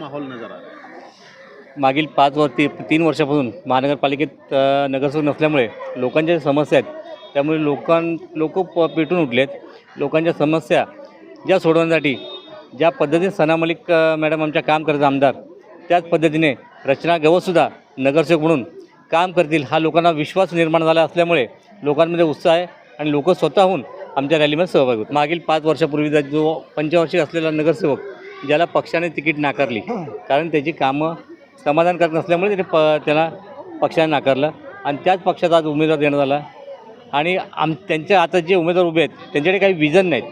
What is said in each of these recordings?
माहौल नजर आ रहा है? मागील 3 वर्षापासून महानगरपालिकेत नगरसेवक नसल्यामुळे लोकांच्या ज्या समस्या आहेत त्यामुळे लोक पेटून उठलेत. लोकांच्या समस्या ज्या सोडवण्यासाठी ज्या पद्धतीने सना मलिक मॅडम आमच्या काम करतात आमदार, त्याच पद्धतीने रचना गवससुद्धा नगरसेवक म्हणून काम करतील हा लोकांना विश्वास निर्माण झाला असल्यामुळे लोकांमध्ये उत्साह आहे आणि लोक स्वतःहून आमच्या रॅलीमध्ये सहभागी होत. मागील 5 वर्षापूर्वीचा जो पंचवार्षिक असलेला नगरसेवक ज्याला पक्षाने तिकीट नाकारली कारण त्याची कामं समाधानकारक नसल्यामुळे त्याला पक्षाने नाकारलं आणि त्याच पक्षाचा आज उमेदवार देण्यात आला. आणि त्यांच्या आता जे उमेदवार उभे आहेत त्यांच्याकडे काही विजन नाहीत.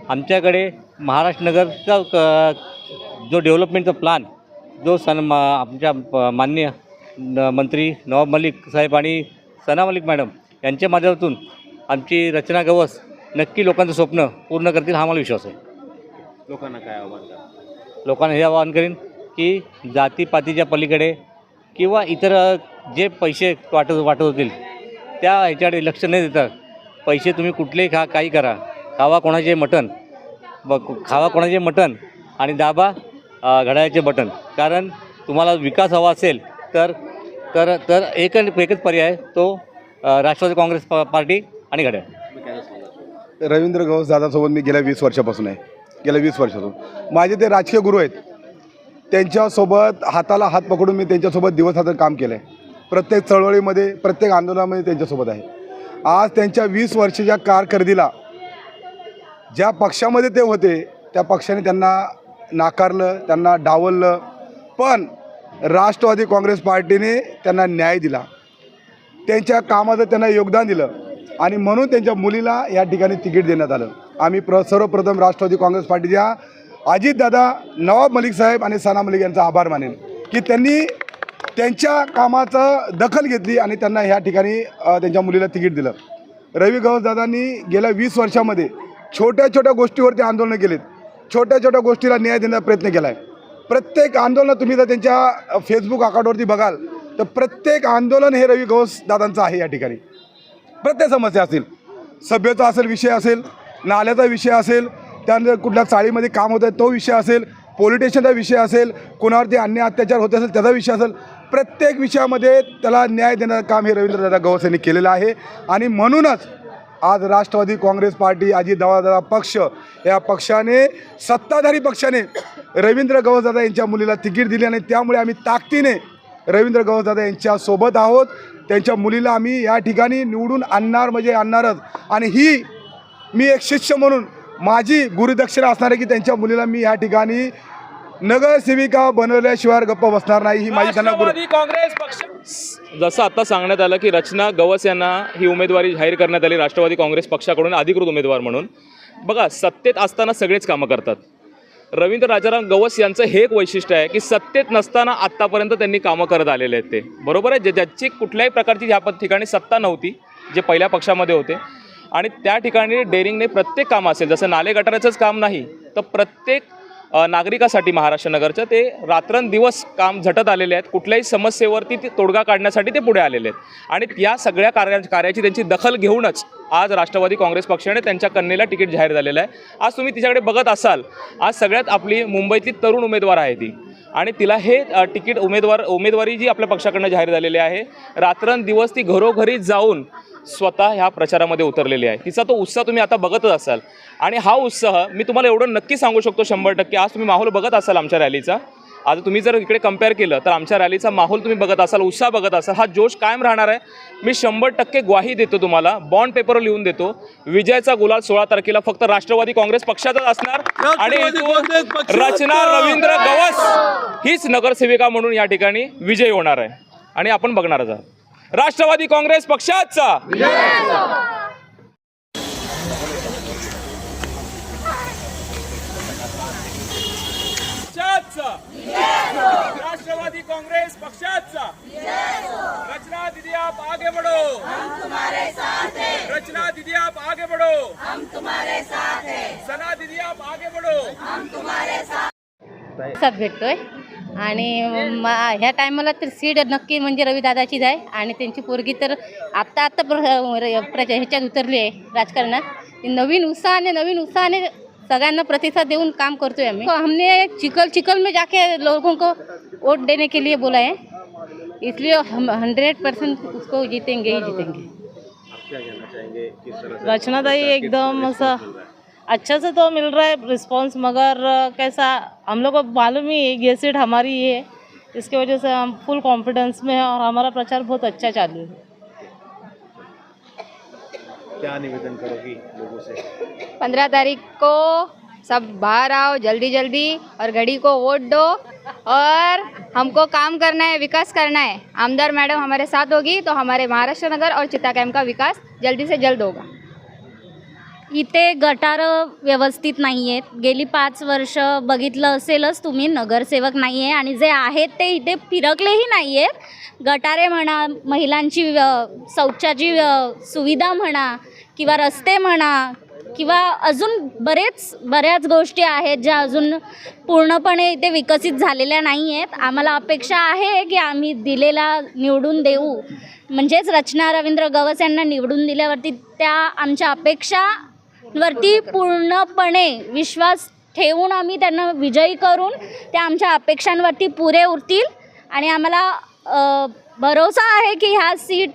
आमच्याकडे महाराष्ट्र नगरचा जो डेव्हलपमेंटचा प्लॅन जो आमच्या माननीय मंत्री नवाब मलिक साहेब आणि सना मलिक मॅडम यांच्या माध्यमातून आमची रचना गवस नक्की लोकांचं स्वप्न पूर्ण करतील हा मला विश्वास आहे. लोकांना काय आव्हान करा? लोकांना हे आवाहन करीन की जातीपातीच्या पलीकडे किंवा इतर जे पैसे वाटत होतील त्या ह्याच्याकडे लक्ष न देता पैसे तुम्ही कुठलेही काही करा, खावा कोणाचे मटण आणि दाबा घड्याळाचे बटन. कारण तुम्हाला विकास हवा असेल तर तर तर एकच पर्याय तो राष्ट्रवादी काँग्रेस पार्टी आणि घड्याळ. रवींद्र गवस दादासोबत मी गेल्या 20 वर्षापासून आहे. गेल्या 20 वर्षापासून माझे ते राजकीय गुरु आहेत. त्यांच्यासोबत हाताला हात पकडून मी त्यांच्यासोबत दिवस रात्र काम केलं आहे. प्रत्येक चळवळीमध्ये प्रत्येक आंदोलनामध्ये त्यांच्यासोबत आहे. आज त्यांच्या 20 वर्षाच्या कारकिर्दीला ज्या पक्षामध्ये ते होते त्या पक्षाने त्यांना नाकारलं, त्यांना डावललं, पण राष्ट्रवादी काँग्रेस पार्टीने त्यांना न्याय दिला, त्यांच्या कामाचं त्यांना योगदान दिलं आणि म्हणून त्यांच्या मुलीला या ठिकाणी तिकीट देण्यात आलं. आम्ही सर्वप्रथम राष्ट्रवादी काँग्रेस पार्टीच्या अजितदादा, नवाब मलिक साहेब आणि सना मलिक यांचा आभार मानेन की त्यांनी त्यांच्या कामाचं दखल घेतली आणि त्यांना ह्या ठिकाणी त्यांच्या मुलीला तिकीट दिलं. रवी गवस दादांनी गेल्या 20 वर्षामध्ये छोट्या छोट्या गोष्टीवरती आंदोलनं केलीत, छोट्या छोट्या गोष्टीला न्याय देण्याचा प्रयत्न केला आहे. प्रत्येक आंदोलन तुम्ही जर त्यांच्या फेसबुक अकाउंटवरती बघाल तर प्रत्येक आंदोलन हे रवी गवस दादांचं आहे. या ठिकाणी प्रत्येक समस्या असेल, सभ्यता असेल, विषय असेल, नाल्याचा विषय असेल, त्यानंतर कुठल्या चाळीमध्ये काम होतं तो विषय असेल, पोलीस स्टेशनचा विषय असेल, कोणावरती अन्याय अत्याचार होत असेल त्याचा विषय असेल, प्रत्येक विषयामध्ये त्याला न्याय देण्याचं काम हे रवींद्रदादा गवस यांनी केलेलं आहे. आणि म्हणूनच आज राष्ट्रवादी काँग्रेस पार्टी, अजितदादा पक्ष या पक्षाने, सत्ताधारी पक्षाने रवींद्र गवसदादा यांच्या मुलीला तिकीट दिली आणि त्यामुळे आम्ही ताकदीने रवींद्र गवसदादा यांच्यासोबत आहोत. त्यांच्या मुलीला आम्ही या ठिकाणी निवडून आणणार म्हणजे आणणारच. आणि ही मी एक शिष्य म्हणून माझी गुरुदक्षिणा असणार आहे की त्यांच्या मुलीला मी या ठिकाणी नगरसेविका बनवल्याशिवाय गप्प बसणार नाही. ही माझी त्यांना काँग्रेस पक्ष जसं आता सांगण्यात आलं की रचना गवस यांना ही उमेदवारी जाहीर करण्यात आली राष्ट्रवादी काँग्रेस पक्षाकडून अधिकृत उमेदवार म्हणून. बघा, सत्तेत असताना सगळेच कामं करतात. रवींद्र राजाराम गवस यांचं हे एक वैशिष्ट्य आहे की सत्तेत नसताना आत्तापर्यंत त्यांनी कामं करत आलेले आहेत. ते बरोबर आहे, ज्याची कुठल्याही प्रकारची ह्या ठिकाणी सत्ता नव्हती, जे पहिल्या पक्षामध्ये होते आणि त्या ठिकाणी डेअरिंगने प्रत्येक काम असेल, जसं नाले गटाराचंच काम नाही तर प्रत्येक नागरिकासाठी महाराष्ट्र नगरचं ते रात्रंदिवस काम झटत आलेले आहेत. कुठल्याही समस्येवरती ते तोडगा काढण्यासाठी ते पुढे आलेले आहेत आणि या सगळ्या कार्याची त्यांची दखल घेऊनच आज राष्ट्रवादी काँग्रेस पक्षाने त्यांच्या कन्येला तिकीट जाहीर झालेलं आहे. आज तुम्ही तिच्याकडे बघत असाल, आज सगळ्यात आपली मुंबईतली तरुण उमेदवार आहे ती आणि तिला हे तिकीट उमेदवारी जी आपल्या पक्षाकडनं जाहीर झालेली आहे, रात्रंदिवस ती घरोघरी जाऊन स्वतः ह्या प्रचारामध्ये उतरलेली आहे. तिचा तो उत्साह तुम्ही आता बघतच असाल आणि हा उत्साह मी तुम्हाला एवढं नक्की सांगू शकतो 100%. आज तुम्ही माहोल बघत असाल आमच्या रॅलीचा, आता तुम्ही जर इकडे कम्पेअर केलं तर आमच्या रॅलीचा माहोल तुम्ही बघत असाल, उत्साह बघत असाल, हा जोश कायम राहणार आहे. मी 100% ग्वाही देतो तुम्हाला, बॉन्ड पेपरवर लिहून देतो, विजयाचा गुलाल 16 तारखेला फक्त राष्ट्रवादी काँग्रेस पक्षाचाच असणार आणि रचना रवींद्र गवस हीच नगरसेविका म्हणून या ठिकाणी विजय होणार आहे आणि आपण बघणारच आहात. राष्ट्रवादी काँग्रेस पक्षाचा राष्ट्रवादी कांग्रेस पक्षाचा रचना दीदी आप आगे बढ़ो, हम तुम्हारे साथ हैं. रचना दीदी आप आगे बढ़ो, हम तुम्हारे साथ हैं. सना दीदी आप आगे बढ़ो, हम तुम्हारे साथ. भेटतोय आणि ह्या टायमाला तर सीट नक्की म्हणजे रविदादाचीच आहे आणि त्यांची पोरगी तर आत्ता ह्याच्यात उतरली आहे राजकारणात. नवीन उत्साहाने सगळ्यांना प्रतिसाद देऊन काम करतोय आम्ही. हमने चिकल में जाके लोगों को वोट देने के लिए बोला है, इसलिए हम 100% उसको जीतेंगे ही जीतेंगे. आप क्या कहना चाहेंगे, किस तरह से रचना दाई किस एकदम response ऐसा मिल रहा है? अच्छा से तो मिल रहा है रिस्पांस, मगर कैसा हम लोग को मालूम ही है ये सीट हमारी ही है, इसकी वजह से हम फुल कॉन्फिडेंस में हैं और हमारा प्रचार बहुत अच्छा चालू है. क्या निवेदन करोगी लोगों से? 15 तारीख को सब बाहर आओ जल्दी जल्दी और घड़ी को वोट दो और हमको काम करना है, विकास करना है. आमदार मैडम हमारे साथ होगी तो हमारे महाराष्ट्र नगर और चित्ता कैंप का विकास जल्दी से जल्द होगा. इथे गटार व्यवस्थित नाही आहेत. गेली 5 वर्ष बघितलं असेलच तुम्ही, नगरसेवक नाही आहे आणि जे आहेत ते इथे फिरकलेही नाही आहेत. गटारे म्हणा, महिलांची शौचाची सुविधा म्हणा किंवा रस्ते म्हणा किंवा अजून बऱ्याच गोष्टी आहेत ज्या अजून पूर्णपणे इथे विकसित झालेल्या नाही आहेत. आम्हाला अपेक्षा आहे की आम्ही दिलेला निवडून देऊ, म्हणजेच रचना रवींद्र गवस यांना निवडून दिल्यावरती त्या आमच्या अपेक्षावरती पूर्णपणे विश्वास ठेवून आम्ही त्यांना विजयी करून त्या आमच्या अपेक्षांवरती पुरे उरतील आणि आम्हाला भरोसा आहे की ह्या सीट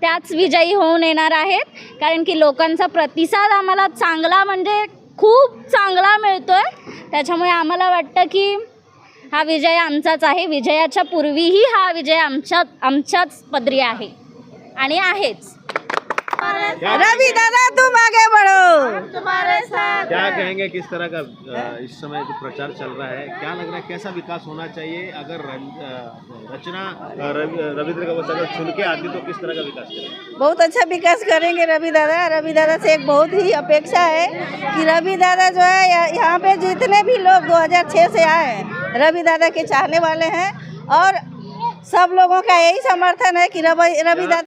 त्याच विजयी होऊन येणार आहेत, कारण की लोकांचा प्रतिसाद आम्हाला चांगला म्हणजे खूप चांगला मिळतो आहे. त्याच्यामुळे आम्हाला वाटतं की हा विजय आमचाच आहे. विजयाच्या पूर्वीही हा विजय आमच्याच पदरी आहे आणि आहेच. रवि दादा तुम आगे बढ़ो. क्या कहेंगे, किस तरह का इस समय जो प्रचार चल रहा है, क्या लग रहा है कैसा विकास होना चाहिए? अगर रचना रविंद्र गवस अगर चुन के आती तो किस तरह का विकास करेंगे? बहुत अच्छा विकास करेंगे रवि दादा से एक बहुत ही अपेक्षा है कि रवि दादा जो है यहाँ पे जितने भी लोग 2006 से आए हैं रवि दादा के चाहने वाले हैं और सब लोगों का यही समर्थन है कि रवि दादा